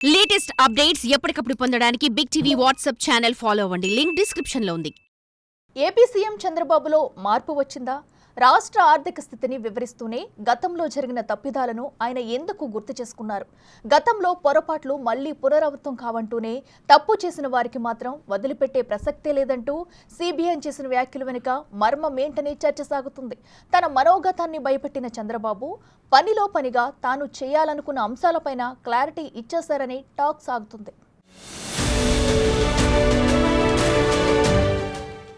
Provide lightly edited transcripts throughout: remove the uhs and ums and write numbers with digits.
Latest updates ఎప్పటికప్పుడు పొందడానికి big TV WhatsApp channel follow అవ్వండి. లింక్ డిస్క్రిప్షన్ లో ఉంది. ఏపీ సీఎం చంద్రబాబులో మార్పు వచ్చిందా? రాష్ట్ర ఆర్థిక స్థితిని వివరిస్తూనే గతంలో జరిగిన తప్పిదాలను ఆయన ఎందుకు గుర్తు చేసుకున్నారు? గతంలో పొరపాట్లు మళ్లీ పునరావృతం కావంటూనే తప్పు చేసిన వారికి మాత్రం వదిలిపెట్టే ప్రసక్తే లేదంటూ సిబిఎన్ చేసిన వ్యాఖ్యల వెనుక మర్మమేంటనే చర్చ సాగుతుంది. తన మనోగతాన్ని భయపెట్టిన చంద్రబాబు పనిలో పనిగా తాను చేయాలనుకున్న అంశాలపైన క్లారిటీ ఇచ్చేశారని టాక్ సాగుతుంది.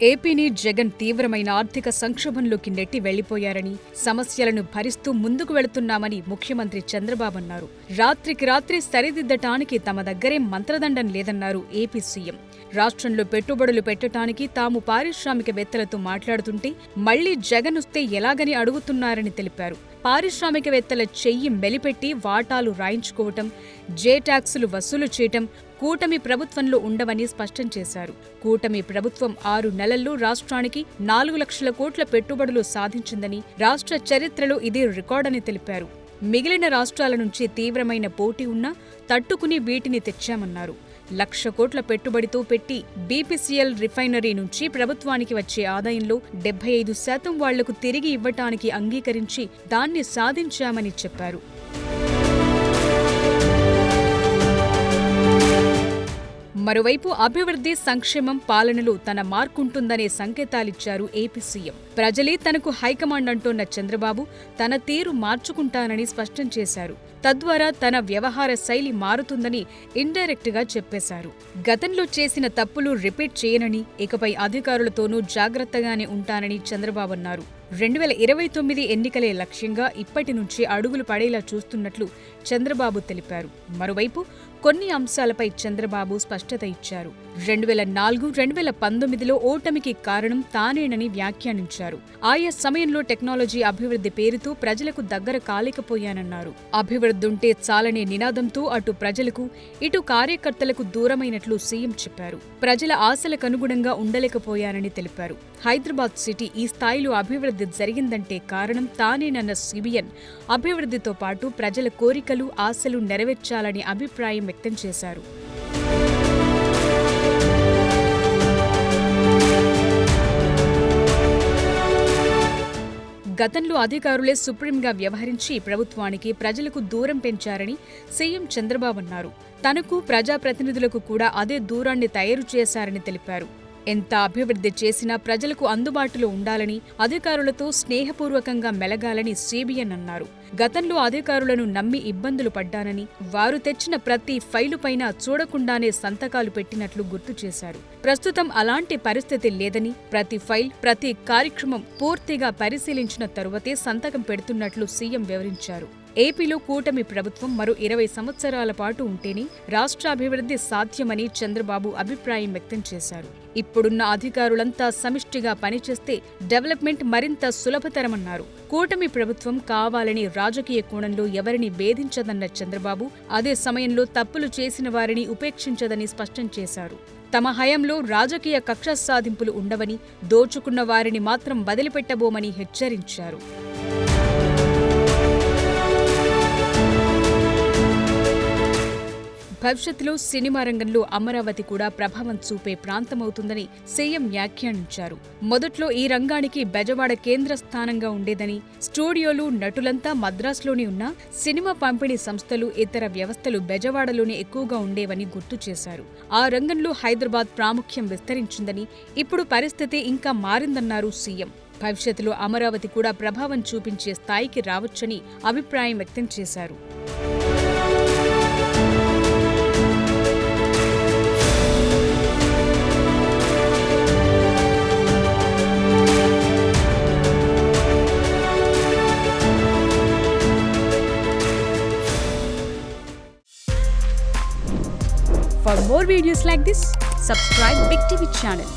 ఏపీని జగన్ తీవ్రమైన ఆర్థిక సంక్షోభంలోకి నెట్టి వెళ్లిపోయారని, సమస్యలను భరిస్తూ ముందుకు వెళుతున్నామని ముఖ్యమంత్రి చంద్రబాబు అన్నారు. రాత్రికి రాత్రి సరిదిద్దటానికి తమ దగ్గరే మంత్రదండం లేదన్నారు ఏపీ సీఎం. రాష్ట్రంలో పెట్టుబడులు పెట్టడానికి తాము పారిశ్రామికవేత్తలతో మాట్లాడుతుంటే మళ్లీ జగన్ వస్తే ఎలాగని అడుగుతున్నారని తెలిపారు. పారిశ్రామికవేత్తల చెయ్యి మెలిపెట్టి వాటాలు రాయించుకోవటం, జే ట్యాక్సులు వసూలు చేయటం కూటమి ప్రభుత్వంలో ఉండవని స్పష్టం చేశారు. కూటమి ప్రభుత్వం 6 నెలల్లో రాష్ట్రానికి 4 లక్షల కోట్ల పెట్టుబడులు సాధించిందని, రాష్ట్ర చరిత్రలో ఇది రికార్డని తెలిపారు. మిగిలిన రాష్ట్రాల నుంచి తీవ్రమైన పోటీ ఉన్నా తట్టుకుని వీటిని తెచ్చామన్నారు. 1 లక్ష కోట్ల పెట్టుబడితో పెట్టి బీపీసీఎల్ రిఫైనరీ నుంచి ప్రభుత్వానికి వచ్చే ఆదాయంలో 75% వాళ్లకు తిరిగి ఇవ్వటానికి అంగీకరించి దాన్ని సాధించామని చెప్పారు. మరోవైపు అభివృద్ధి, సంక్షేమం, పాలనలో తన మార్కుంటుందనే సంకేతాలిచ్చారు ఏపీ సీఎం. ప్రజలే తనకు హైకమాండ్ అంటోన్న చంద్రబాబు తన తీరు మార్చుకుంటానని స్పష్టం చేశారు. తద్వారా తన వ్యవహార శైలి మారుతుందని ఇండైరెక్ట్ గా చెప్పేశారు. గతంలో చేసిన తప్పులు రిపీట్ చేయనని, ఇకపై అధికారులతోనూ జాగ్రత్తగానే ఉంటానని చంద్రబాబు అన్నారు. 2029 ఎన్నికలే లక్ష్యంగా ఇప్పటి నుంచి అడుగులు పడేలా చూస్తున్నట్లు చంద్రబాబు తెలిపారు. మరోవైపు కొన్ని అంశాలపై చంద్రబాబు స్పష్టత ఇచ్చారు. 2004-2019లో ఓటమికి కారణం తానేనని వ్యాఖ్యానించారు. ఆయా సమయంలో టెక్నాలజీ అభివృద్ధి పేరుతో ప్రజలకు దగ్గర కాలేకపోయానన్నారు. అభివృద్ధుంటే చాలనే నినాదంతో అటు ప్రజలకు, ఇటు కార్యకర్తలకు దూరమైనట్లు సీఎం చెప్పారు. ప్రజల ఆశలకనుగుణంగా ఉండలేకపోయానని తెలిపారు. హైదరాబాద్ సిటీ ఈ స్థాయిలో అభివృద్ధి జరిగిందంటే కారణం తానేనన్న సిబిఎన్ అభివృద్ధితో పాటు ప్రజల కోరికలు, ఆశలు నెరవేర్చాలని అభిప్రాయం వ్యక్తం చేశారు. గతంలో అధికారులే సుప్రీంగా వ్యవహరించి ప్రభుత్వానికి, ప్రజలకు దూరం పెంచారని సీఎం చంద్రబాబు అన్నారు. తనకు, ప్రజాప్రతినిధులకు కూడా అదే దూరాన్ని తయారు చేశారని తెలిపారు. ఎంత అభివృద్ధి చేసినా ప్రజలకు అందుబాటులో ఉండాలని, అధికారులతో స్నేహపూర్వకంగా మెలగాలని సిబిఎన్ అన్నారు. గతంలో అధికారులను నమ్మి ఇబ్బందులు పడ్డానని, వారు తెచ్చిన ప్రతి ఫైలుపైన చూడకుండానే సంతకాలు పెట్టినట్లు గుర్తు చేశారు. ప్రస్తుతం అలాంటి పరిస్థితి లేదని, ప్రతి ఫైల్, ప్రతి కార్యక్రమం పూర్తిగా పరిశీలించిన తరువాతే సంతకం పెడుతున్నట్లు సీఎం వివరించారు. ఏపీలో కూటమి ప్రభుత్వం మరో 20 సంవత్సరాల పాటు ఉంటేనే రాష్ట్రాభివృద్ధి సాధ్యమని చంద్రబాబు అభిప్రాయం వ్యక్తం చేశారు. ఇప్పుడున్న అధికారులంతా సమిష్టిగా పనిచేస్తే డెవలప్మెంట్ మరింత సులభతరమన్నారు. కూటమి ప్రభుత్వం కావాలని రాజకీయ కోణంలో ఎవరిని వేధించదన్న చంద్రబాబు అదే సమయంలో తప్పులు చేసిన వారిని ఉపేక్షించదని స్పష్టం చేశారు. తమ హయాంలో రాజకీయ కక్ష సాధింపులు ఉండవని, దోచుకున్న వారిని మాత్రం వదిలిపెట్టబోమని హెచ్చరించారు. భవిష్యత్తులో సినిమా రంగంలో అమరావతి కూడా ప్రభావం చూపే ప్రాంతమవుతుందని సీఎం వ్యాఖ్యానించారు. మొదట్లో ఈ రంగానికి బెజవాడ కేంద్ర స్థానంగా ఉండేదని, స్టూడియోలు, నటులంతా మద్రాసులోనే ఉన్నా సినిమా పంపిణీ సంస్థలు, ఇతర వ్యవస్థలు బెజవాడలోనే ఎక్కువగా ఉండేవని గుర్తు చేశారు. ఆ రంగంలో హైదరాబాద్ ప్రాముఖ్యం విస్తరించిందని, ఇప్పుడు పరిస్థితి ఇంకా మారిందన్నారు సీఎం. భవిష్యత్తులో అమరావతి కూడా ప్రభావం చూపించే స్థాయికి రావచ్చని అభిప్రాయం వ్యక్తం చేశారు. For more videos like this, subscribe Big TV channel.